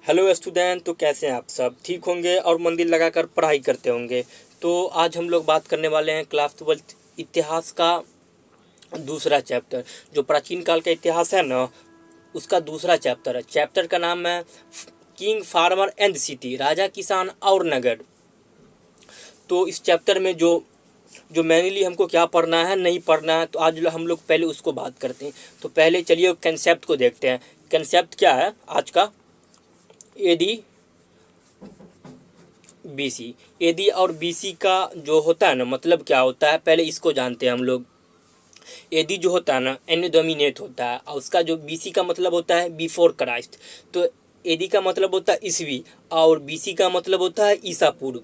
Hello student, तो कैसे हैं आप सब? ठीक होंगे और मन दिल लगाकर पढ़ाई करते होंगे। तो आज हम लोग बात करने वाले हैं क्लास 12 इतिहास का दूसरा चैप्टर। जो प्राचीन काल का इतिहास है ना, उसका दूसरा चैप्टर है। चैप्टर का नाम है किंग, फार्मर एंड सिटी, राजा, किसान और नगर। तो इस चैप्टर में जो जो मेनली हमको क्या पढ़ना है, नहीं पढ़ना है, तो आज हम लोग पहले उसको बात करते हैं। तो पहले चलिए कंसेप्ट को देखते हैं। कंसेप्ट क्या है आज का? AD BC. एडी और बीसी का जो होता है ना, मतलब क्या होता है, पहले इसको जानते हैं हम लोग। एडी जो होता है ना, एन डोमिनेट होता है, और उसका जो बीसी का मतलब होता है बिफोर क्राइस्ट। तो एडी का मतलब होता है ईसवी और बीसी का मतलब होता है ईसा पूर्व।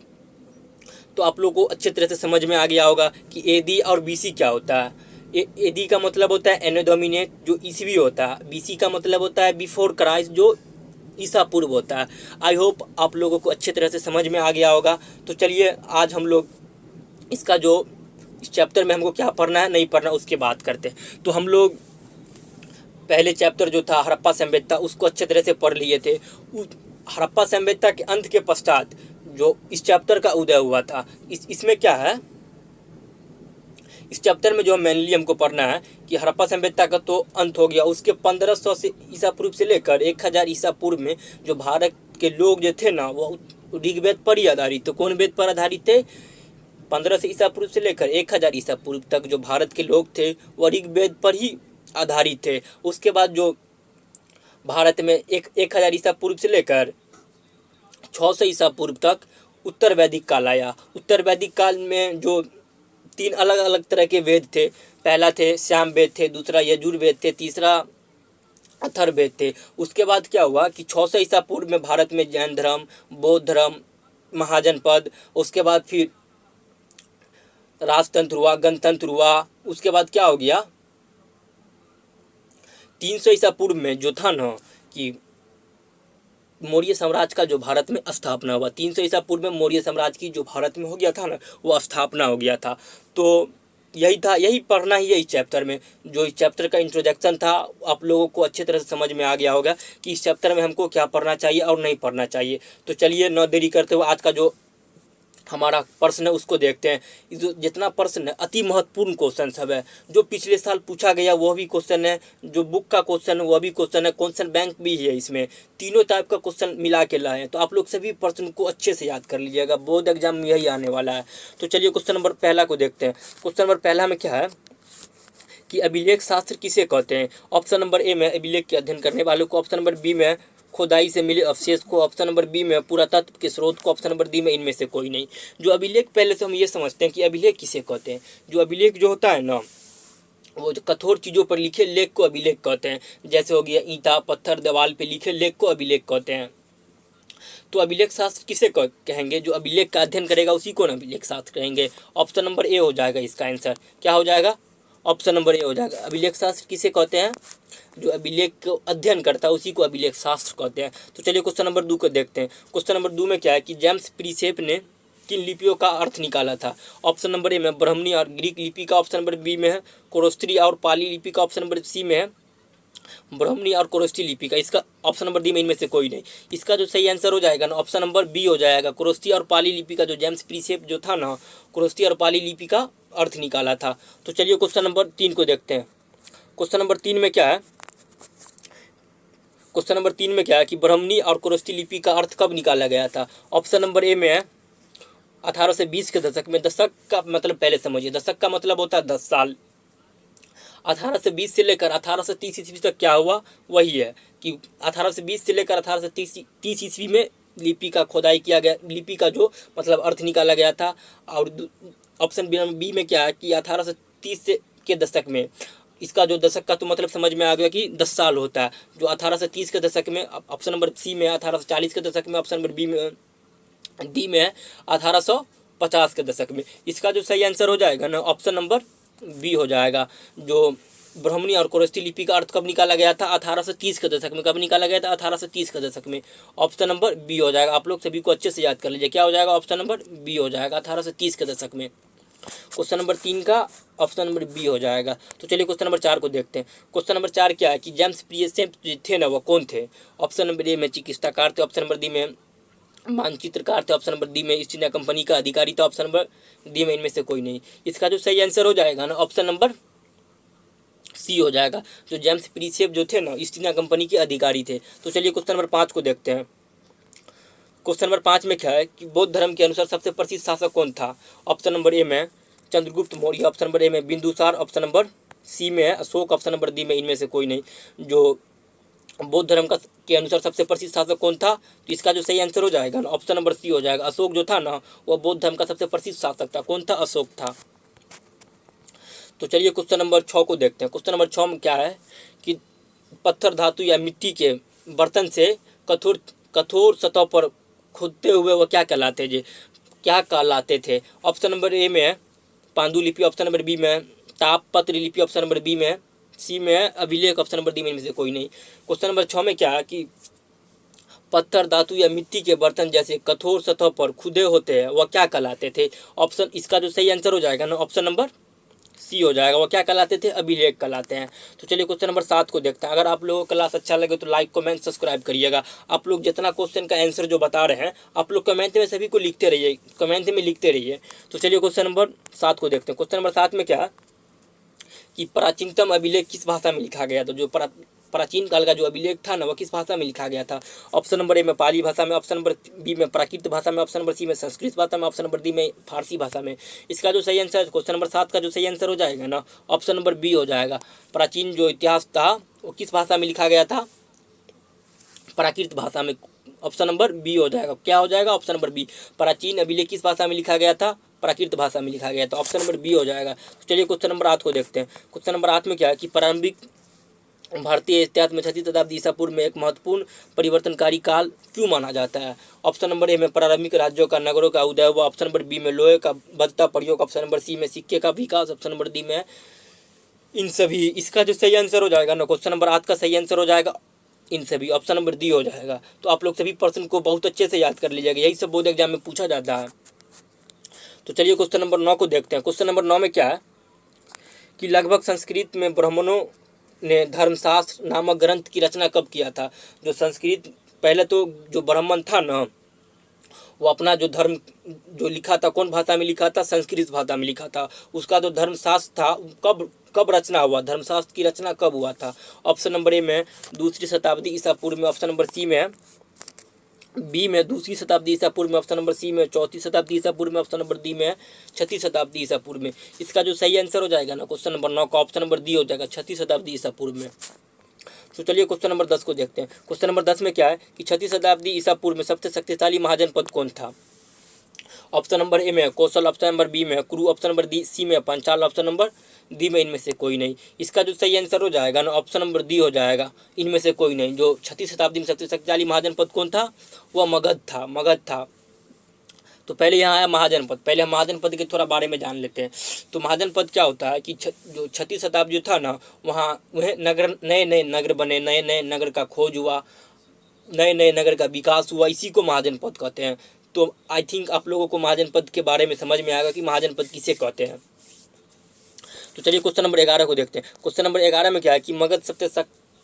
तो आप लोगों को अच्छे तरह से समझ में आ गया होगा कि एडी और बीसी क्या होता है। एडी का मतलब होता है एन डोमिनेट, जो ईसवी होता है। बीसी का मतलब होता है बिफोर क्राइस्ट, जो ईसा पूर्व होता है। आई होप आप लोगों को अच्छे तरह से समझ में आ गया होगा। तो चलिए आज हम लोग इसका जो इस चैप्टर में हमको क्या पढ़ना है, नहीं पढ़ना, उसकी बात करते हैं। तो हम लोग पहले चैप्टर जो था हड़प्पा सभ्यता, उसको अच्छे तरह से पढ़ लिए थे। हड़प्पा सभ्यता के अंत के पश्चात जो इस चैप्टर का उदय हुआ था, इसमें क्या है, इस चैप्टर में जो मेनली हमको पढ़ना है कि हड़प्पा सभ्यता का तो अंत हो गया। उसके 1500 से ईसा पूर्व से लेकर 1000 ईसा पूर्व में जो भारत के लोग जो थे ना, वो ऋग्वेद पर ही आधारित थे। कौन वेद पर आधारित थे? 1500 से ईसा पूर्व से लेकर 1000 ईसा पूर्व तक जो भारत के लोग थे, वह ऋग्वेद पर ही आधारित थे। उसके बाद जो भारत में 1000 ईसा पूर्व से लेकर 600 ईसा पूर्व तक उत्तर वैदिक काल आया। उत्तर वैदिक काल में जो 3 अलग अलग तरह के वेद थे। पहला थे श्याम वेद थे, दूसरा यजुर्वेद थे, तीसरा अथर्ववेद थे। उसके बाद क्या हुआ कि 600 ईसा पूर्व में भारत में जैन धर्म, बौद्ध धर्म, महाजनपद, उसके बाद फिर राजतंत्र हुआ, गणतंत्र हुआ। उसके बाद क्या हो गया, 300 ईसा पूर्व में जो था ना कि मौर्य साम्राज्य का जो भारत में स्थापना हुआ। 300 ईसा पूर्व में मौर्य साम्राज्य की जो भारत में हो गया था ना, वो स्थापना हो गया था। तो यही था, यही पढ़ना ही है इस चैप्टर में। जो इस चैप्टर का इंट्रोडक्शन था, आप लोगों को अच्छे तरह से समझ में आ गया होगा कि इस चैप्टर में हमको क्या पढ़ना चाहिए और नहीं पढ़ना चाहिए। तो चलिए न देरी करते हुए आज का जो हमारा प्रश्न है उसको देखते हैं। जो जितना प्रश्न है अति महत्वपूर्ण क्वेश्चन सब है। जो पिछले साल पूछा गया वह भी क्वेश्चन है, जो बुक का क्वेश्चन है वह भी क्वेश्चन है, क्वेश्चन बैंक भी है। इसमें तीनों टाइप का क्वेश्चन मिला के लाए हैं। तो आप लोग सभी प्रश्न को अच्छे से याद कर लीजिएगा, बोर्ड एग्जाम में यही आने वाला है। तो चलिए क्वेश्चन नंबर पहला को देखते हैं। क्वेश्चन नंबर पहला में क्या है कि अभिलेख शास्त्र किसे कहते हैं? ऑप्शन नंबर ए में अभिलेख के अध्ययन करने वालों को, ऑप्शन नंबर बी में खोदाई से मिले अवशेष को, ऑप्शन नंबर बी में पुरातत्व के स्रोत को, ऑप्शन नंबर डी में इनमें से कोई नहीं। जो अभिलेख, पहले से हम ये समझते हैं कि अभिलेख किसे कहते हैं। जो अभिलेख जो होता है ना, वो जो कठोर चीज़ों पर लिखे लेख को अभिलेख कहते हैं। जैसे हो गया ईंटा, पत्थर, दीवार पे लिखे लेख को अभिलेख कहते हैं। तो अभिलेख शास्त्र किसे कहेंगे? जो अभिलेख का अध्ययन करेगा उसी को ना अभिलेख शास्त्र कहेंगे। ऑप्शन नंबर ए हो जाएगा इसका आंसर। क्या हो जाएगा? ऑप्शन नंबर ए हो जाएगा। अभिलेख शास्त्र किसे कहते हैं? जो अभिलेख को अध्ययन करता है उसी को अभिलेख शास्त्र कहते हैं। तो चलिए क्वेश्चन नंबर 2 को देखते हैं। क्वेश्चन नंबर 2 में क्या है कि जेम्स प्रीसेप ने किन लिपियों का अर्थ निकाला था? ऑप्शन नंबर ए में ब्राह्मणी और ग्रीक लिपि का, ऑप्शन नंबर बी में है कोरोस्त्री और पाली लिपि का, ऑप्शन नंबर सी में है ब्राह्मणी और कोरोस्टी लिपि का। इसका ऑप्शन नंबर डी में इनमें से कोई नहीं। इसका जो सही आंसर हो जाएगा ना, ऑप्शन नंबर बी हो जाएगा। कोरोस्टी और पाली लिपि का जो जेम्स प्रीसेप जो था ना, कोरोस्टी और पाली लिपि का अर्थ निकाला था। तो चलिए क्वेश्चन नंबर 3 को देखते हैं। क्वेश्चन नंबर 3 में क्या है, क्वेश्चन नंबर 3 में क्या है कि ब्राह्मणी और कोरोस्टी लिपि का अर्थ कब निकाला गया था? ऑप्शन नंबर ए में है 1820 के दशक में। दशक का मतलब पहले समझिए, दशक का मतलब होता है 10 साल। 1820 से लेकर 1830 ईस्वी तक क्या हुआ, वही है कि 1820 से लेकर 1830 ईस्वी में लिपि का खोदाई किया गया, लिपि का जो मतलब अर्थ निकाला गया था। और ऑप्शन बी में क्या है कि 1830 से के दशक में। इसका जो दशक का तो मतलब समझ में आ गया कि 10 साल होता है। जो 1830 के दशक में, ऑप्शन नंबर सी में 1840 के दशक में, ऑप्शन नंबर बी में डी में है 1850 के दशक में। इसका जो सही आंसर हो जाएगा ना, ऑप्शन नंबर बी हो जाएगा। जो ब्राह्मणी और कोरोस्टी लिपि का अर्थ कब निकाला गया था? 1830 के दशक में। कब निकाला गया था? 1830 के दशक में। ऑप्शन नंबर बी हो जाएगा। आप लोग सभी को अच्छे से याद कर लीजिए, क्या हो जाएगा? ऑप्शन नंबर बी हो जाएगा, 1830 के दशक में। क्वेश्चन नंबर 3 का ऑप्शन नंबर बी हो जाएगा। तो चलिए क्वेश्चन नंबर 4 को देखते हैं। क्वेश्चन नंबर 4 क्या है कि जेम्स प्रियसेंट जो थे ना, वो कौन थे? ऑप्शन नंबर ए में चिकित्साकार थे, ऑप्शन नंबर डी में मानचित्रकार थे, ऑप्शन नंबर डी में ईस्ट इंडिया कंपनी का अधिकारी था, ऑप्शन नंबर डी में इनमें से कोई नहीं। इसका जो सही आंसर हो जाएगा ना, ऑप्शन नंबर सी हो जाएगा। जो जेम्स प्रियसेंट जो थे ना, ईस्ट इंडिया कंपनी के अधिकारी थे। तो चलिए क्वेश्चन नंबर 5 को देखते हैं। क्वेश्चन नंबर 5 में क्या है कि बौद्ध धर्म के अनुसार सबसे प्रसिद्ध शासक कौन था? ऑप्शन नंबर ए में Chandragupta Maurya, option number A में बिंदुसार, ऑप्शन नंबर सी में है अशोक, ऑप्शन नंबर डी में इनमें से कोई नहीं। जो बौद्ध धर्म का के अनुसार सबसे प्रसिद्ध शासक कौन था? तो इसका जो सही आंसर हो जाएगा ना, ऑप्शन नंबर सी हो जाएगा। अशोक जो था ना, वह बौद्ध धर्म का सबसे प्रसिद्ध शासक था। कौन था? अशोक था। तो चलिए क्वेश्चन नंबर 6 को देखते हैं। क्वेश्चन नंबर 6 में क्या है कि पत्थर, धातु या मिट्टी के बर्तन से कठोर कठोर सतह पर खुदते हुए वो क्या कहलाते थे? ऑप्शन नंबर ए में है पांडुलिपि, ऑप्शन नंबर बी में है तापपत्र लिपि, ऑप्शन नंबर बी में है सी में है अभिलेख, ऑप्शन नंबर डी में इनमें से कोई नहीं। क्वेश्चन नंबर 6 में क्या है कि पत्थर, धातु या मिट्टी के बर्तन जैसे कठोर सतह पर खुदे होते हैं, वह क्या कहलाते थे? ऑप्शन इसका जो सही आंसर हो जाएगा ना, ऑप्शन नंबर सी हो जाएगा। वो क्या कहलाते थे? अभिलेख कहलाते हैं। तो चलिए क्वेश्चन नंबर 7 को देखते हैं। अगर आप लोगों को क्लास अच्छा लगे तो लाइक, कमेंट, सब्सक्राइब करिएगा। आप लोग जितना क्वेश्चन का आंसर जो बता रहे हैं, आप लोग कमेंट में सभी को लिखते रहिए, कमेंट में लिखते रहिए। तो चलिए क्वेश्चन नंबर 7 को देखते हैं। क्वेश्चन नंबर 7 में क्या है कि प्राचीनतम अभिलेख किस भाषा में लिखा गया? तो जो प्राचीन काल का जो अभिलेख था ना, वह किस भाषा में लिखा गया था? ऑप्शन नंबर ए में पाली भाषा में, ऑप्शन नंबर बी में प्राकृत भाषा में, ऑप्शन नंबर सी में संस्कृत भाषा में, ऑप्शन नंबर डी में फारसी भाषा में। इसका जो सही आंसर क्वेश्चन नंबर 7 का जो सही आंसर हो जाएगा ना, ऑप्शन नंबर बी हो जाएगा। प्राचीन जो इतिहास था वो किस भाषा में लिखा गया था? प्राकृत भाषा में। ऑप्शन नंबर बी हो जाएगा। क्या हो जाएगा? Option number B. प्राचीन अभिलेख किस भाषा में लिखा गया था? प्राकृत भाषा में लिखा गया था। ऑप्शन नंबर बी हो जाएगा। तो चलिए क्वेश्चन नंबर 8 को देखते हैं। क्वेश्चन नंबर 8 में क्या है कि प्रारंभिक भारतीय इतिहास में 6वीं शताब्दी ईसा पूर्व में एक महत्वपूर्ण परिवर्तनकारी काल क्यों माना जाता है? ऑप्शन नंबर ए में प्रारंभिक राज्यों का, नगरों का उदय हुआ, ऑप्शन नंबर बी में लोहे का बढ़ता प्रयोग, ऑप्शन नंबर सी में सिक्के का विकास, ऑप्शन नंबर डी में इन सभी। इसका जो सही आंसर हो जाएगा ना, क्वेश्चन नंबर 8 का सही आंसर हो जाएगा इन सभी, ऑप्शन नंबर डी हो जाएगा। तो आप लोग सभी प्रश्न को बहुत अच्छे से याद कर लीजिएगा, यही सब बोर्ड एग्जाम में पूछा जाता है। तो चलिए क्वेश्चन नंबर 9 को देखते हैं। क्वेश्चन नंबर 9 में क्या है कि लगभग संस्कृत में ब्राह्मणों ने धर्मशास्त्र नामक ग्रंथ की रचना कब किया था? जो संस्कृत पहले तो जो ब्राह्मण था ना, वो अपना जो धर्म जो लिखा था कौन भाषा में लिखा था? संस्कृत भाषा में लिखा था। उसका जो धर्मशास्त्र था कब कब रचना हुआ? धर्मशास्त्र की रचना कब हुआ था? ऑप्शन नंबर ए में 2री शताब्दी ईसा पूर्व में, ऑप्शन नंबर सी में बी में 2री शताब्दी ईसा पूर्व में, ऑप्शन नंबर सी में 4वीं शताब्दी ईसा पूर्व में, ऑप्शन नंबर डी में 6वीं शताब्दी ईसा पूर्व में। इसका जो सही आंसर हो जाएगा ना, क्वेश्चन नंबर 9 का ऑप्शन नंबर डी हो जाएगा, 6वीं शताब्दी ईसा पूर्व में। तो चलिए क्वेश्चन नंबर 10 को देखते हैं। क्वेश्चन नंबर 10 में क्या है कि 6वीं शताब्दी ईसा पूर्व में सबसे शक्तिशाली महाजनपद कौन था? ऑप्शन नंबर ए में कौशल, ऑप्शन नंबर बी में कुरु, ऑप्शन नंबर डी सी में पांचाल, ऑप्शन नंबर डी में इनमें से कोई नहीं। इसका जो सही आंसर हो जाएगा ना, ऑप्शन नंबर डी हो जाएगा, इनमें से कोई नहीं। जो 6वीं शताब्दी में सबसे शक्तिशाली महाजनपद कौन था? वह मगध था। तो पहले यहाँ आया महाजनपद। पहले हम महाजनपद के थोड़ा बारे में जान लेते हैं। तो महाजनपद क्या होता है कि जो 6वीं शताब्दी जो था ना, वहाँ वह नए नए नगर बने, नए नए नगर का खोज हुआ, नए नए नगर का विकास हुआ, इसी को महाजनपद कहते हैं। तो आई थिंक आप लोगों को महाजनपद के बारे में समझ में आएगा कि महाजनपद किसे कहते हैं। तो चलिए क्वेश्चन नंबर 11 को देखते हैं। क्वेश्चन नंबर 11 में क्या है कि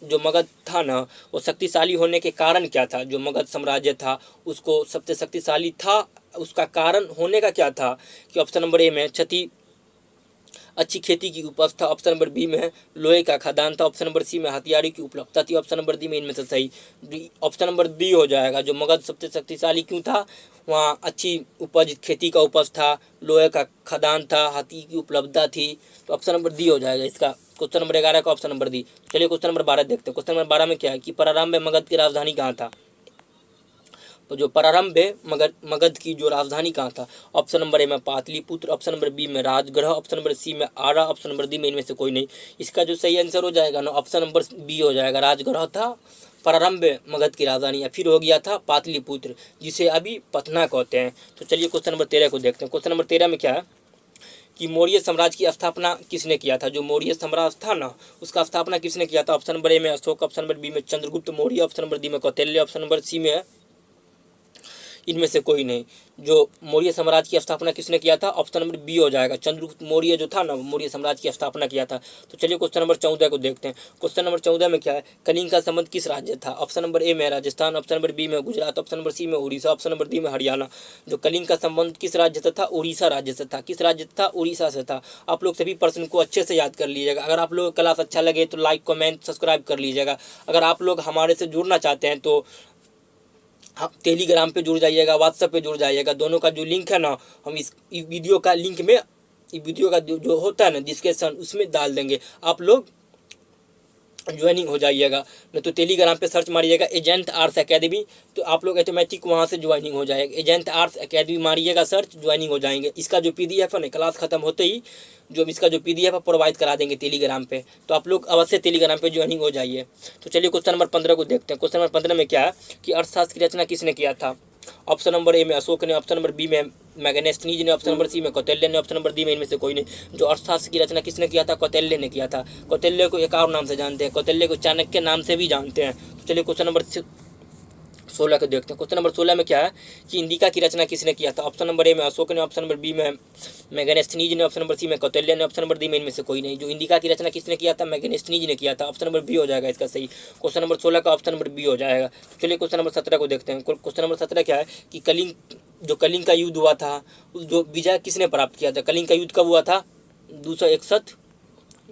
जो मगध था ना, वो शक्तिशाली होने के कारण क्या था? जो मगध साम्राज्य था उसको सबसे शक्तिशाली था, उसका कारण होने का क्या था? कि ऑप्शन नंबर ए में अच्छी खेती की उपज था, ऑप्शन नंबर बी में लोहे का खदान था, ऑप्शन नंबर सी में हथियारों की उपलब्धता थी, ऑप्शन नंबर डी में इनमें से सही ऑप्शन नंबर डी हो जाएगा। जो मगध सबसे शक्तिशाली क्यों था? वहाँ अच्छी उपज, खेती का उपज था, लोहे का खदान था, हाथी की उपलब्धता थी। तो ऑप्शन नंबर डी हो जाएगा इसका, क्वेश्चन नंबर 11 का ऑप्शन नंबर डी। चलिए क्वेश्चन नंबर 12 देखते हैं। क्वेश्चन नंबर 12 में क्या है कि प्रारंभ में मगध की राजधानी कहाँ था? तो जो प्रारंभ में मगध की जो राजधानी कहाँ था? ऑप्शन नंबर ए में पाटलिपुत्र, ऑप्शन नंबर बी में राजगृह, ऑप्शन नंबर सी में आरा, ऑप्शन नंबर डी में इनमें से कोई नहीं। इसका जो सही आंसर हो जाएगा ना, ऑप्शन नंबर बी हो जाएगा। राजगृह था प्रारंभ में मगध की राजधानी, या फिर हो गया था पाटलिपुत्र, जिसे अभी पटना कहते हैं। तो चलिए क्वेश्चन नंबर 13 को देखते हैं। क्वेश्चन नंबर 13 में क्या है कि मौर्य साम्राज्य की स्थापना किसने किया था? जो मौर्य साम्राज्य था ना, उसका स्थापना किसने किया था? ऑप्शन नंबर ए में अशोक, ऑप्शन नंबर बी में Chandragupta Maurya, option number D में कौटिल्य, ऑप्शन नंबर सी में इनमें से कोई नहीं। जो मौर्य साम्राज्य की स्थापना किसने किया था? ऑप्शन नंबर बी हो जाएगा। चंद्रगुप्त मौर्य जो था ना, मौर्य साम्राज्य की स्थापना किया था। तो चलिए क्वेश्चन नंबर 14 को देखते हैं। क्वेश्चन नंबर 14 में क्या है? कलिंग का संबंध किस राज्य था? ऑप्शन नंबर ए में राजस्थान, ऑप्शन नंबर बी में गुजरात, ऑप्शन नंबर सी में उड़ीसा, ऑप्शन नंबर डी में हरियाणा। जो कलिंग का संबंध किस राज्य से था? उड़ीसा राज्य से था। किस राज्य से था? उड़ीसा से था। आप लोग सभी प्रश्न को अच्छे से याद कर लीजिएगा। अगर आप लोगों को क्लास अच्छा लगे तो लाइक कमेंट सब्सक्राइब कर लीजिएगा। अगर आप लोग हमारे से जुड़ना चाहते हैं तो आप टेलीग्राम पे जुड़ जाइएगा, व्हाट्सएप पे जुड़ जाइएगा। दोनों का जो लिंक है ना, हम इस वीडियो का लिंक में, इस वीडियो का जो होता है ना डिस्क्रिप्शन, उसमें डाल देंगे। आप लोग ज्वाइनिंग हो जाइएगा। नहीं तो टेलीग्राम पे सर्च मारिएगा एजेंट आर्ट्स एकेडमी, तो आप लोग ऑटोमेटिक वहाँ से ज्वाइनिंग हो जाएगा। एजेंट आर्ट्स एकेडमी मारिएगा सर्च, ज्वाइनिंग हो जाएंगे। इसका जो पीडीएफ है ना, क्लास खत्म होते ही जो इसका जो पीडीएफ है प्रोवाइड करा देंगे टेलीग्राम पे, तो आप लोग अवश्य टेलीग्राम पे ज्वाइनिंग हो जाइए। तो चलिए क्वेश्चन नंबर 15 को देखते हैं। क्वेश्चन नंबर 15 में क्या है कि अर्थशास्त्र की रचना किसने किया था? ऑप्शन नंबर ए में अशोक ने, ऑप्शन नंबर बी में मैग्नेस्नीज ने, ऑप्शन नंबर सी में कौटिल्य ने, ऑप्शन नंबर डी में इनमें से कोई नहीं। जो अर्थशास्त्र की रचना किसने किया था? कौटिल्य ने किया था। कौटिल्य को एक और नाम से जानते हैं, कौटिल्य को चाणक्य नाम से भी जानते हैं। तो चलिए क्वेश्चन नंबर 16 को देखते हैं। क्वेश्चन नंबर 16 में क्या है कि इंडिका की रचना किसने किया था? ऑप्शन नंबर ए में अशोक ने, ऑप्शन नंबर बी में मैग्नेस्नीज ने, ऑप्शन नंबर सी में कौटिल्य ने, ऑप्शन नंबर डी में इनमें से कोई नहीं। जो इंडिका की रचना किसने किया था? मैग्नेस्नीज ने किया था। ऑप्शन नंबर बी हो जाएगा इसका सही। क्वेश्चन नंबर 16 का ऑप्शन नंबर बी हो जाएगा। तो चलिए क्वेश्चन नंबर 17 को देखते हैं। क्वेश्चन नंबर 17 क्या है कि कलिंग का युद्ध हुआ था, जो विजय किसने प्राप्त किया था? कलिंग का युद्ध कब हुआ था? 261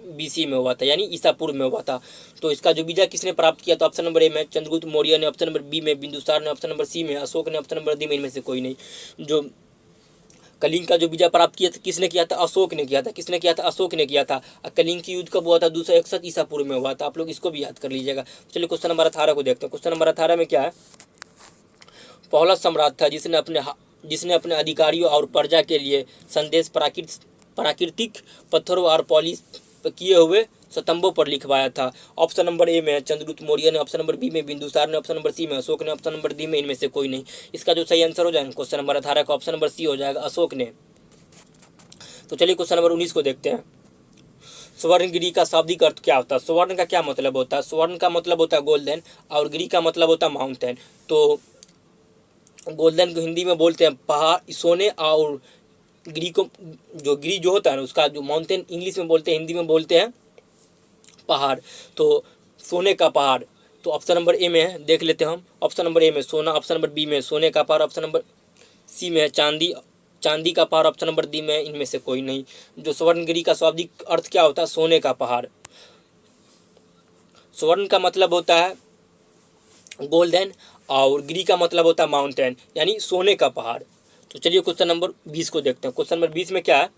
BC में हुआ था, यानी ईसा पूर्व में हुआ था। तो इसका जो विजय किसने प्राप्त किया? तो ऑप्शन नंबर ए में चंद्रगुप्त मौर्य ने, ऑप्शन नंबर बी में बिंदुसार ने, ऑप्शन नंबर सी में अशोक ने, ऑप्शन नंबर डी में इनमें से कोई नहीं। जो कलिंग का जो विजय प्राप्त किया था किसने किया था? अशोक ने किया था। किसने किया था? अशोक ने किया था। कलिंग की युद्ध कब हुआ था? 261 ईसा पूर्व में हुआ था। आप लोग इसको भी याद कर लीजिएगा। चलिए क्वेश्चन नंबर 18 को देखते हैं। क्वेश्चन नंबर 18 में क्या है? पहला सम्राट था जिसने अपने अधिकारियों और प्रजा के लिए संदेश प्राकृतिक पत्थरों और पॉलिश किए हुए स्तंभों पर लिखवाया था। ऑप्शन नंबर ए में चंद्रगुप्त मौर्य ने, ऑप्शन नंबर बी में बिंदुसार ने, ऑप्शन नंबर सी में अशोक ने, ऑप्शन नंबर डी में इनमें से कोई नहीं। इसका जो सही आंसर हो जाएगा क्वेश्चन नंबर 18 का ऑप्शन नंबर सी हो जाएगा, अशोक ने। तो चलिए क्वेश्चन नंबर 19 को देखते हैं। स्वर्णगिरी का शाब्दिक अर्थ क्या होता है? स्वर्ण का क्या मतलब होता है? स्वर्ण का मतलब होता है गोल्डन, और गिरी का मतलब होता है माउंटेन। तो गोल्डन को हिंदी में बोलते हैं पहाड़, सोने, और गिरी जो होता है ना, उसका जो माउंटेन इंग्लिश में बोलते हैं, हिंदी में बोलते हैं पहाड़। तो सोने का पहाड़, तो ऑप्शन नंबर ए में है, देख लेते हैं हम। ऑप्शन नंबर ए में सोना, ऑप्शन नंबर बी में सोने का पहाड़, ऑप्शन नंबर सी में है चांदी का पहाड़, ऑप्शन नंबर डी में इनमें से कोई नहीं। जो स्वर्णगिरी का शाब्दिक अर्थ क्या होता है? सोने का पहाड़। स्वर्ण का मतलब होता है गोल्डन, और गिरी का मतलब होता है माउंटेन, यानी सोने का पहाड़। तो चलिए क्वेश्चन नंबर 20 को देखते हैं। क्वेश्चन नंबर 20 में क्या है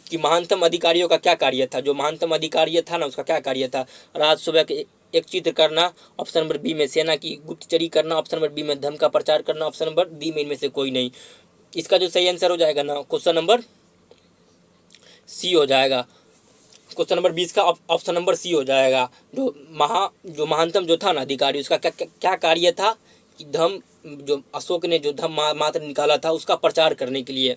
कि महानतम अधिकारियों का क्या कार्य था? जो महानतम अधिकारी था ना, उसका क्या कार्य था? राजसभा के एक चित्र करना, ऑप्शन नंबर बी में सेना की गुप्तचरी करना, ऑप्शन नंबर बी में धर्म का प्रचार करना, ऑप्शन नंबर डी में इनमें से कोई नहीं। इसका जो सही आंसर हो जाएगा ना, क्वेश्चन नंबर सी हो जाएगा। क्वेश्चन नंबर 20 का ऑप्शन नंबर सी हो जाएगा। जो महानतम जो था ना अधिकारी, उसका क्या कार्य था कि धर्म, जो अशोक ने जो धर्म मात्र निकाला था उसका प्रचार करने के लिए।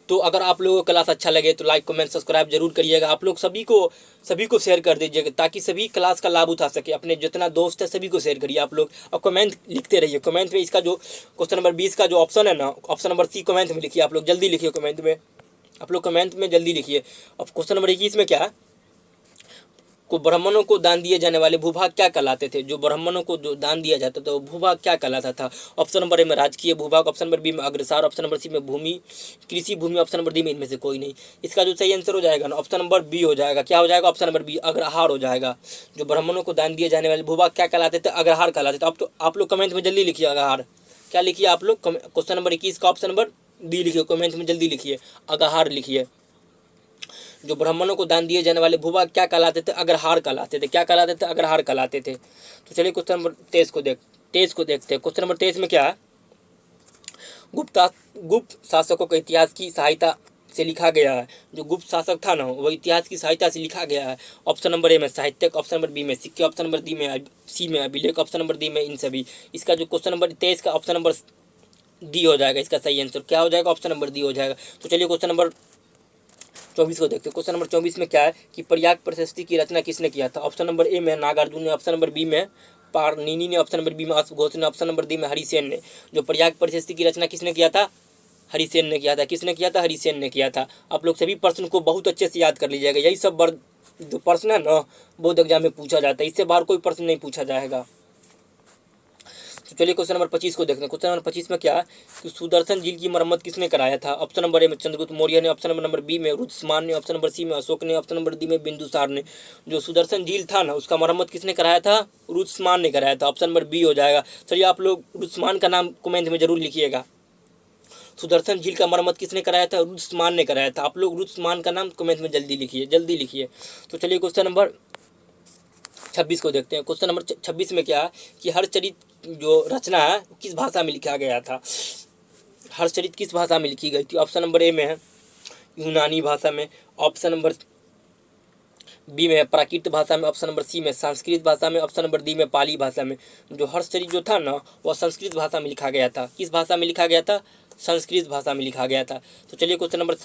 तो अगर आप लोगों को क्लास अच्छा लगे तो लाइक कमेंट सब्सक्राइब जरूर करिएगा। आप लोग सभी को शेयर कर दीजिएगा, ताकि सभी क्लास का लाभ उठा सके। अपने जितना दोस्त है सभी को शेयर करिए आप लोग, और कमेंट लिखते रहिए। कमेंट में इसका जो क्वेश्चन नंबर 20 का जो ऑप्शन है ना, ऑप्शन नंबर सी कमेंट में लिखिए। आप लोग जल्दी लिखिए कमेंट में, आप लोग कमेंट में जल्दी लिखिए। अब क्वेश्चन नंबर 21 में क्या है को ब्राह्मणों को दान दिए जाने वाले भूभाग क्या कहलाते थे? जो ब्राह्मणों को जो दान दिया जाता था वो भूभाग क्या कहलाता था? ऑप्शन नंबर ए में राजकीय भूभाग, ऑप्शन नंबर बी में अग्रसार, ऑप्शन नंबर सी में भूमि कृषि भूमि, ऑप्शन नंबर डी में इनमें से कोई नहीं। इसका जो सही आंसर हो जाएगा ना, ऑप्शन नंबर बी हो जाएगा। क्या हो जाएगा? ऑप्शन नंबर बी, अग्रहार हो जाएगा। जो ब्राह्मणों को दान दिए जाने वाले भूभाग क्या कहलाते थे? अग्रहार कहलाते थे। अब तो आप लोग कमेंट में जल्दी लिखिए अग्रहार। क्या लिखिए आप लोग? क्वेश्चन नंबर 21 का ऑप्शन नंबर डी लिखिए, कमेंट में जल्दी लिखिए, अग्रहार लिखिए। जो ब्राह्मणों को दान दिए जाने वाले भूभाग क्या कहलाते थे? अग्रहार कहलाते थे। क्या कहलाते थे? अग्रहार कहलाते थे। तो चलिए क्वेश्चन नंबर 23 को देखते हैं। क्वेश्चन नंबर 23 में क्या है? गुप्त शासकों के इतिहास की सहायता से लिखा गया है। जो गुप्त शासक था ना, वो इतिहास की सहायता से लिखा गया है। ऑप्शन नंबर ए में साहित्यक, ऑप्शन नंबर बी में सिक्के, ऑप्शन नंबर सी में अभिलेख, ऑप्शन नंबर डी में इन सभी। इसका जो क्वेश्चन नंबर 23 का ऑप्शन नंबर डी हो जाएगा। इसका सही आंसर क्या हो जाएगा? ऑप्शन नंबर डी हो जाएगा। तो चलिए क्वेश्चन नंबर 24 को देखते हैं। क्वेश्चन नंबर 24 में क्या है कि प्रयाग प्रशस्ति की रचना किसने किया था? ऑप्शन नंबर ए में नागार्जुन ने, ऑप्शन नंबर बी में पाणिनि ने, ऑप्शन नंबर बी में अश्वघोष ने, ऑप्शन नंबर डी में हरिसेन ने। जो प्रयाग परिषद की रचना किसने किया था? हरिसेन ने किया था। किसने किया था? हरिसेन ने किया था। आप लोग सभी प्रश्न को बहुत अच्छे से याद कर लीजिएगा। यही सब जो प्रश्न है ना बोर्ड एग्जाम में पूछा जाता है, इससे बाहर कोई प्रश्न नहीं पूछा जाएगा। तो चलिए क्वेश्चन नंबर 25 को देखते हैं। क्वेश्चन नंबर 25 में क्या है कि सुदर्शन झील की मरम्मत किसने कराया था? ऑप्शन नंबर ए में चंद्रगुप्त मौर्य ने, ऑप्शन नंबर बी में रुद्रस्मान ने, ऑप्शन नंबर सी में अशोक ने, ऑप्शन नंबर डी में बिंदुसार ने। जो सुदर्शन झील था ना उसका मरम्मत किसने कराया था? रुद्रस्मान ने कराया था। ऑप्शन नंबर बी हो जाएगा। चलिए आप लोग रुद्रस्मान का नाम कमेंट में जरूर लिखिएगा। सुदर्शन झील का मरम्मत किसने कराया था? रुद्रस्मान ने कराया था। आप लोग रुद्रस्मान का नाम कमेंट में जल्दी लिखिए, जल्दी लिखिए। तो चलिए क्वेश्चन नंबर 26 को देखते हैं। क्वेश्चन नंबर 26 में क्या है कि हरचरित जो रचना है किस भाषा में लिखा गया था? हरचरित किस भाषा में लिखी गई थी? ऑप्शन नंबर ए में है यूनानी भाषा में, ऑप्शन नंबर बी में है प्राकृत भाषा में, ऑप्शन नंबर सी में संस्कृत भाषा में, ऑप्शन नंबर डी में पाली भाषा में। जो हर्षचरित जो था ना वह संस्कृत भाषा में लिखा गया था। किस भाषा में लिखा गया था? संस्कृत भाषा में लिखा गया था। तो चलिए क्वेश्चन नंबर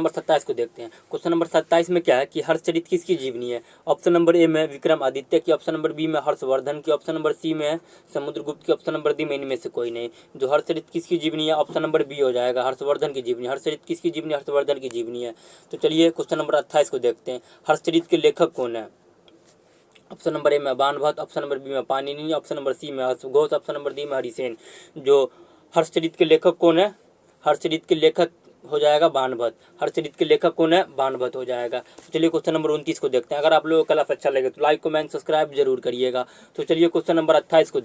27 को देखते हैं। क्वेश्चन नंबर 27 में क्या है कि हर्षचरित किसकी जीवनी है? ऑप्शन नंबर ए में विक्रमादित्य की, ऑप्शन नंबर बी में हर्षवर्धन की, ऑप्शन नंबर सी में समुद्रगुप्त की, ऑप्शन नंबर डी में इनमें से कोई नहीं। जो हर्षचरित किसकी जीवनी है? ऑप्शन नंबर बी हो जाएगा, हर्षवर्धन की जीवनी। हर्षचरित किसकी जीवनी? हर्षवर्धन की जीवनी है। तो चलिए क्वेश्चन नंबर 28 को देखते हैं। हर्षचरित के लेखक कौन है? ऑप्शन नंबर ए में बाणभट्ट, ऑप्शन नंबर बी में पाणिनि, ऑप्शन नंबर सी में अश्वघोष, ऑप्शन नंबर डी में हरिसेन। जो हर्षचरित के लेखक कौन है? हर्षचरित के लेखक हो जाएगा बाणभट्ट। हर्षचरित के लेखक कौन है? बाणभट्ट हो जाएगा। तो चलिए क्वेश्चन नंबर 29 को देखते हैं। अगर आप लोगों को क्लास अच्छा लगे तो लाइक कमेंट सब्सक्राइब जरूर करिएगा। तो चलिए क्वेश्चन नंबर 29 को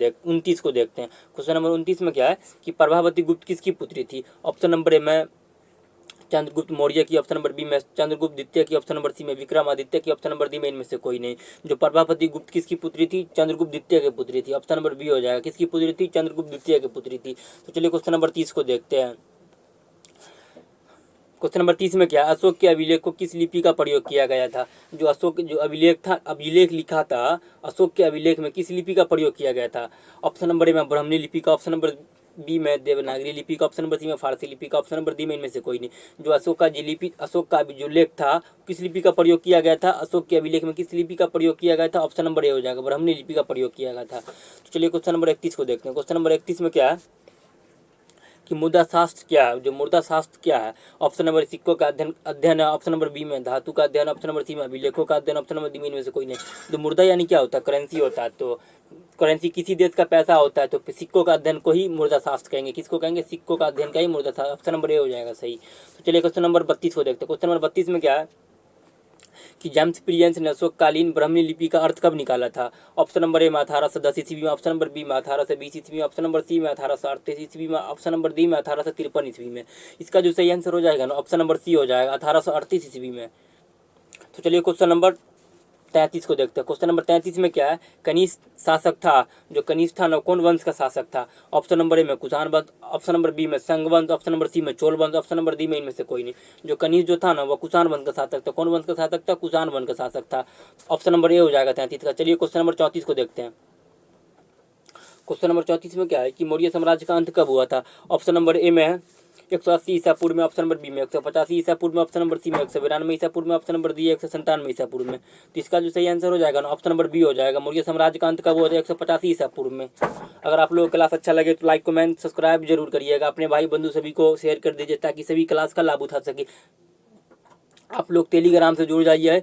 देखते हैं। क्वेश्चन नंबर 29 में क्या है कि प्रभावती गुप्त किसकी पुत्री थी? ऑप्शन नंबर ए में चंद्रगुप्त मौर्य की, ऑप्शन नंबर बी में चंद्रगुप्त द्वितीय की, ऑप्शन नंबर सी में विक्रमादित्य की, ऑप्शन नंबर डी में इनमें से कोई नहीं। जो प्रभावती गुप्त किसकी पुत्री थी? चंद्रगुप्त द्वितीय की पुत्री थी। ऑप्शन नंबर बी हो जाएगा। किसकी पुत्री थी? चंद्रगुप्त द्वितीय की पुत्री थी। तो चलिए क्वेश्चन नंबर 30 को देखते हैं। क्वेश्चन नंबर 30 में क्या है? अशोक के अभिलेख को किस लिपि का प्रयोग किया गया था? जो अशोक जो अभिलेख था, अभिलेख लिखा था, अशोक के अभिलेख में किस लिपि का प्रयोग किया गया था? ऑप्शन नंबर ए में ब्राह्मणी लिपि का, ऑप्शन नंबर बी में देवनागरी लिपि का, ऑप्शन नंबर सी में फारसी लिपि का, ऑप्शन नंबर डी में इनमें से कोई नहीं। जो अशोक का अशोक का जो लेख था किस लिपि का प्रयोग किया गया था? अशोक के अभिलेख में किस लिपि का प्रयोग किया गया था? ऑप्शन नंबर ए हो जाएगा, ब्राह्मणी लिपि का प्रयोग किया गया था। तो चलिए क्वेश्चन नंबर 31 को देखते हैं। क्वेश्चन नंबर 31 में क्या है कि मुद्रा शास्त्र क्या है? जो मुद्रा शास्त्र क्या है? ऑप्शन नंबर सिक्कों का अध्ययन है, ऑप्शन नंबर बी में धातु का अध्ययन, ऑप्शन नंबर सी में अभिलेखों का अध्ययन, ऑप्शन नंबर डी में इनमें से कोई नहीं। तो मुद्रा यानी क्या होता है? करेंसी होता है। तो करेंसी किसी देश का पैसा होता है, तो सिक्कों का अध्ययन को ही मुद्रा शास्त्र कहेंगे। किसको कहेंगे? सिक्कों का अध्ययन का ही मुद्रा शास्त्र। ऑप्शन नंबर ए हो जाएगा सही। तो चलिए क्वेश्चन नंबर 32 को देखते हैं। क्वेश्चन नंबर 32 में क्या है कि जेम्स प्रियंस ने अशोककालीन ब्राह्मणी लिपि का अर्थ कब निकाला था? ऑप्शन नंबर ए में 1810 ईस्वी में, ऑप्शन नंबर बी में 1820 ईस्वी में, ऑप्शन नंबर सी में 1838 ईस्वी में, ऑप्शन नंबर डी में 1853 ईस्वी में। इसका जो सही आंसर हो जाएगा ना ऑप्शन नंबर सी हो जाएगा, 1838 ईस्वी में। तो चलिए क्वेश्चन नंबर 33 को देखते हैं। क्वेश्चन नंबर 33 में क्या है? कनिष्क शासक था, जो कनिष्क था ना कौन वंश का शासक था? ऑप्शन नंबर ए में कुषाण वंश, ऑप्शन नंबर बी में संग वंश, ऑप्शन नंबर सी में चोल वंश, ऑप्शन नंबर डी में इनमें से कोई नहीं। जो कनिष्क जो था ना वह कुषाण वंश का शासक था। कौन वंश का शासक था? कुषाण वंश का शासक था। ऑप्शन नंबर ए हो जाएगा 33 का। चलिए क्वेश्चन नंबर 34 को देखते हैं। क्वेश्चन नंबर 34 में क्या है कि मौर्य साम्राज्य का अंत कब हुआ था? ऑप्शन नंबर ए में है 180 ईसा पूर्व में, ऑप्शन नंबर बी में 185 ईसा पूर्व में, ऑप्शन नंबर सी में 192 ईसा पूर्व में, ऑप्शन नंबर डी 197 ईसा पूर्व में। तो इसका जो सही आंसर हो जाएगा ना ऑप्शन नंबर बी हो जाएगा, मौर्य साम्राज्य का अंत कब हुआ था? 185 ईसा पूर्व में। अगर आप लोगों को क्लास अच्छा लगे तो लाइक कमेंट सब्सक्राइब जरूर करिएगा। अपने भाई बंधु सभी को शेयर कर दीजिए ताकि सभी क्लास का लाभ उठा सके। आप लोग टेलीग्राम से जुड़ जाइए।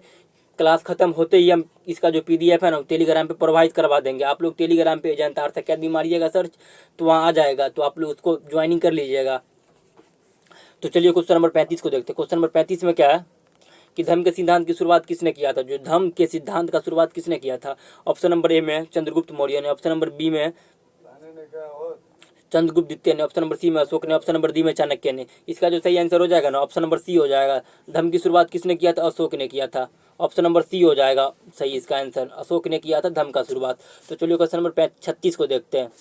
क्लास खत्म होते ही हम इसका जो PDF है ना टेलीग्राम पे प्रोवाइड करवा देंगे। आप लोग टेलीग्राम पे एजेंट आर्ट्स अकेडमी मारिएगा सर्च तो वहाँ आ जाएगा, तो आप लोग उसको ज्वाइनिंग कर लीजिएगा। तो चलिए क्वेश्चन नंबर 35 को देखते हैं। क्वेश्चन नंबर 35 में क्या है कि धर्म के सिद्धांत की शुरुआत किसने किया था? जो धर्म के सिद्धांत का शुरुआत किसने किया था? ऑप्शन नंबर ए में चंद्रगुप्त मौर्य ने, ऑप्शन नंबर बी में चंद्रगुप्त द्वितीय ने, ऑप्शन नंबर सी में अशोक ने, ऑप्शन नंबर डी में चाणक्य ने। इसका जो सही आंसर हो जाएगा ना ऑप्शन नंबर सी हो जाएगा, धर्म की शुरुआत किसने किया था? अशोक ने किया था। ऑप्शन नंबर सी हो जाएगा सही इसका आंसर, अशोक ने किया था धर्म का शुरुआत। तो चलिए क्वेश्चन नंबर 36 को देखते हैं।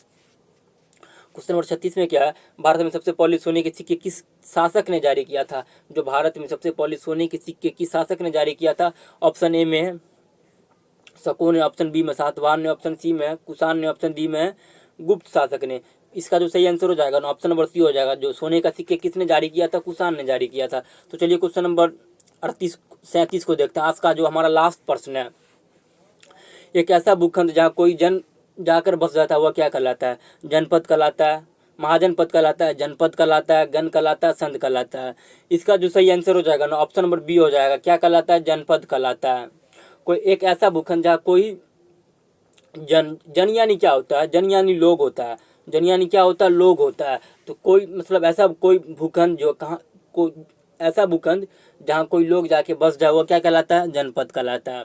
क्वेश्चन नंबर 36 में क्या है? भारत में सबसे पहले सोने के सिक्के किस शासक ने जारी किया था? जो भारत में सबसे पहले सोने के सिक्के किस शासक ने जारी किया था? ऑप्शन ए में शको ने, ऑप्शन बी में सातवाहन ने, ऑप्शन सी में कुषाण ने, ऑप्शन डी में गुप्त शासक ने। इसका जो सही आंसर हो जाएगा ना ऑप्शन नंबर सी हो जाएगा, जो सोने का सिक्के किसने जारी किया था? कुषाण ने जारी किया था। तो चलिए क्वेश्चन नंबर 37 को देखते हैं। आज का जो हमारा लास्ट प्रश्न है एक ऐसा भूखंड जहाँ कोई जन जाकर बस जाता है वह क्या कहलाता है? जनपद कहलाता है, महाजनपद कहलाता है, जनपद कहलाता है, गण कहलाता है, संघ कहलाता है। इसका जो सही आंसर हो जाएगा ना ऑप्शन नंबर बी हो जाएगा। क्या कहलाता है? जनपद कहलाता है। कोई एक ऐसा भूखंड जहाँ कोई जन यानी क्या होता है? जन यानी लोग होता है। जन यानी क्या होता है? लोग होता है। तो कोई मतलब ऐसा कोई भूखंड जो कहाँ को ऐसा भूखंड जहाँ कोई लोग जाके बस जाए वो क्या कहलाता है? जनपद कहलाता है।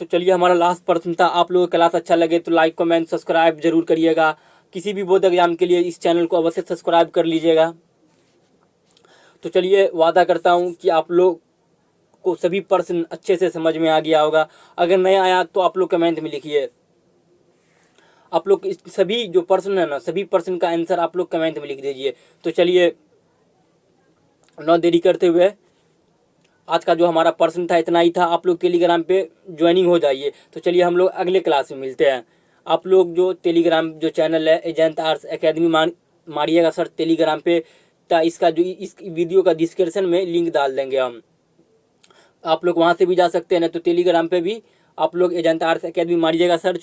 तो चलिए हमारा लास्ट प्रश्न था। आप लोगों को क्लास अच्छा लगे तो लाइक कमेंट सब्सक्राइब जरूर करिएगा। किसी भी बोर्ड एग्जाम के लिए इस चैनल को अवश्य सब्सक्राइब कर लीजिएगा। तो चलिए वादा करता हूँ कि आप लोग को सभी प्रश्न अच्छे से समझ में आ गया होगा। अगर नहीं आया तो आप लोग कमेंट में लिखिए। आप लोग सभी जो प्रश्न है ना सभी प्रश्न का आंसर आप लोग कमेंट में लिख दीजिए। तो चलिए न देरी करते हुए आज का जो हमारा प्रश्न था इतना ही था। आप लोग टेलीग्राम पे ज्वाइनिंग हो जाइए। तो चलिए हम लोग अगले क्लास में मिलते हैं। आप लोग जो टेलीग्राम जो चैनल है अजंता आर्ट्स एकेडमी मारिएगा सर टेलीग्राम पे। इसका जो इस वीडियो का डिस्क्रिप्शन में लिंक डाल देंगे हम। आप लोग वहाँ से भी जा सकते हैं ना। तो टेलीग्राम पे भी आप लोग अजंता आर्ट्स एकेडमी मारिएगा सर।